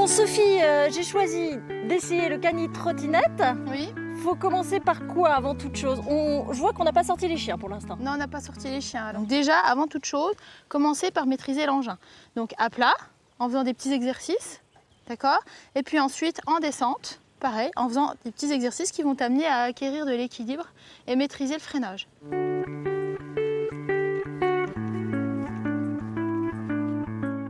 Bon Sophie, j'ai choisi d'essayer le cani trottinette. Oui. Faut commencer par quoi avant toute chose? Je vois qu'on n'a pas sorti les chiens pour l'instant. Non, on n'a pas sorti les chiens. Donc déjà, avant toute chose, commencez par maîtriser l'engin. Donc à plat, en faisant des petits exercices, d'accord? Et puis ensuite en descente, pareil, en faisant des petits exercices qui vont t'amener à acquérir de l'équilibre et maîtriser le freinage.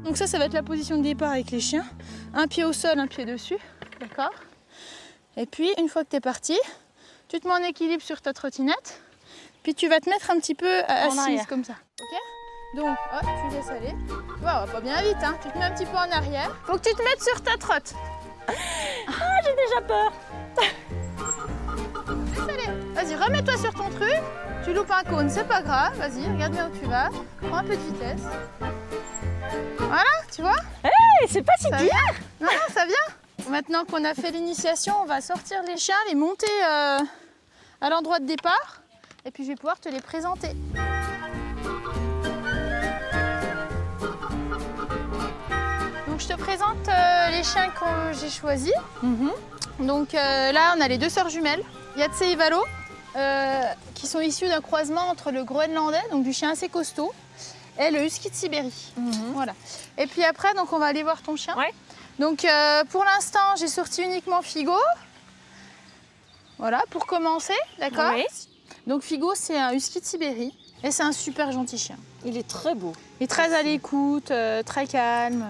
Donc ça va être la position de départ avec les chiens. Un pied au sol, un pied dessus, d'accord? Et puis, une fois que tu es parti, tu te mets en équilibre sur ta trottinette, puis tu vas te mettre un petit peu assise comme ça. Ok? Donc, hop, tu laisses aller. Tu vois, on va pas bien vite, hein. Tu te mets un petit peu en arrière. Faut que tu te mettes sur ta trotte. Ah, j'ai déjà peur. Laisse aller. Vas-y, remets-toi sur ton truc. Tu loupes un cône, c'est pas grave. Vas-y, regarde bien où tu vas. Prends un peu de vitesse. Voilà, tu vois? Hey, c'est pas si Ça dur. vient? Non, non, ça vient. Maintenant qu'on a fait l'initiation, on va sortir les chiens, les monter à l'endroit de départ. Et puis je vais pouvoir te les présenter. Donc je te présente les chiens que j'ai choisis. Donc là, on a les deux sœurs jumelles, Yatse et Valo, qui sont issues d'un croisement entre le groenlandais, donc du chien assez costaud, et le husky de Sibérie. Voilà. Et puis après, donc on va aller voir ton chien. Ouais. Donc pour l'instant, j'ai sorti uniquement Figo. Voilà, pour commencer, d'accord? Oui. Donc Figo, c'est un husky de Sibérie et c'est un super gentil chien. Il est très beau. Il est très à l'écoute, très calme.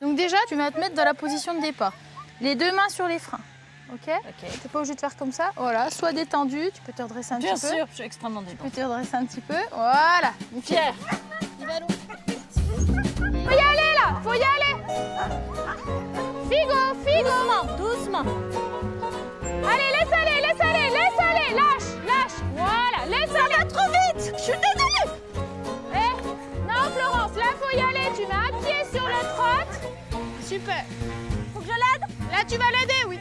Donc déjà, tu vas te mettre dans la position de départ. Les deux mains sur les freins, ok? T'es pas obligé de faire comme ça. Voilà, sois détendu, tu peux te redresser un Bien petit peu. sûr, je suis extrêmement Tu détendue. peux te redresser un petit peu. Voilà. Pierre. Il va loin. Faut y aller là, faut y aller. Figo, Figo. Doucement, doucement. Allez, laisse aller, laisse aller, laisse aller. Lâche, lâche. Voilà, laisse aller. Ça va trop vite. Je suis désolée. Non, Florence, là, faut y aller. Tu mets un pied sur le trot. Super. Faut que je l'aide? Là, tu vas l'aider, oui.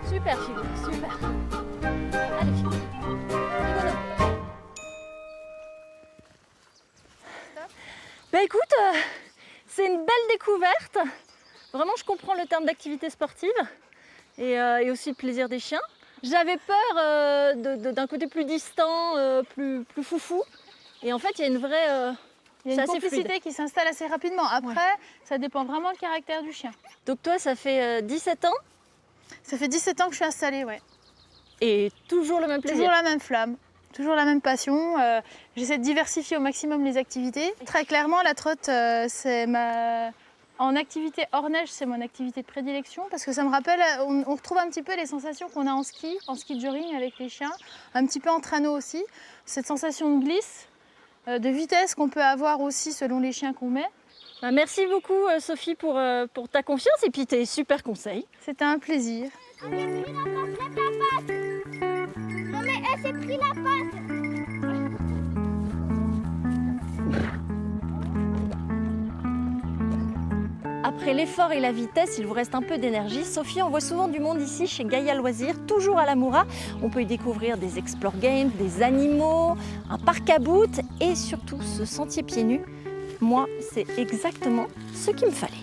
Super Figo, super. Allez Figo. Bah écoute, c'est une belle découverte. Vraiment, je comprends le terme d'activité sportive et aussi le plaisir des chiens. J'avais peur d'un côté plus distant, plus foufou. Et en fait, il y a une vraie... Il y a une complicité qui s'installe assez rapidement. Après, ça dépend vraiment du caractère du chien. Donc toi, ça fait 17 ans Ça fait 17 ans que je suis installée, ouais. et toujours le même plaisir. Toujours la même flamme, toujours la même passion. J'essaie de diversifier au maximum les activités. Très clairement, la trotte, c'est ma... En activité hors neige, c'est mon activité de prédilection parce que ça me rappelle, on retrouve un petit peu les sensations qu'on a en ski de jogging avec les chiens, un petit peu en traîneau aussi. Cette sensation de glisse, de vitesse qu'on peut avoir aussi selon les chiens qu'on met. Bah, merci beaucoup Sophie pour ta confiance et puis tes super conseils. C'était un plaisir. Elle s'est pris la patte. Non mais elle s'est pris la patte. Après l'effort et la vitesse, il vous reste un peu d'énergie. Sophie envoie souvent du monde ici chez Gaïa Loisirs, toujours à la Moura. On peut y découvrir des explore games, des animaux, un parc à bout et surtout ce sentier pieds nus. Moi, c'est exactement ce qu'il me fallait.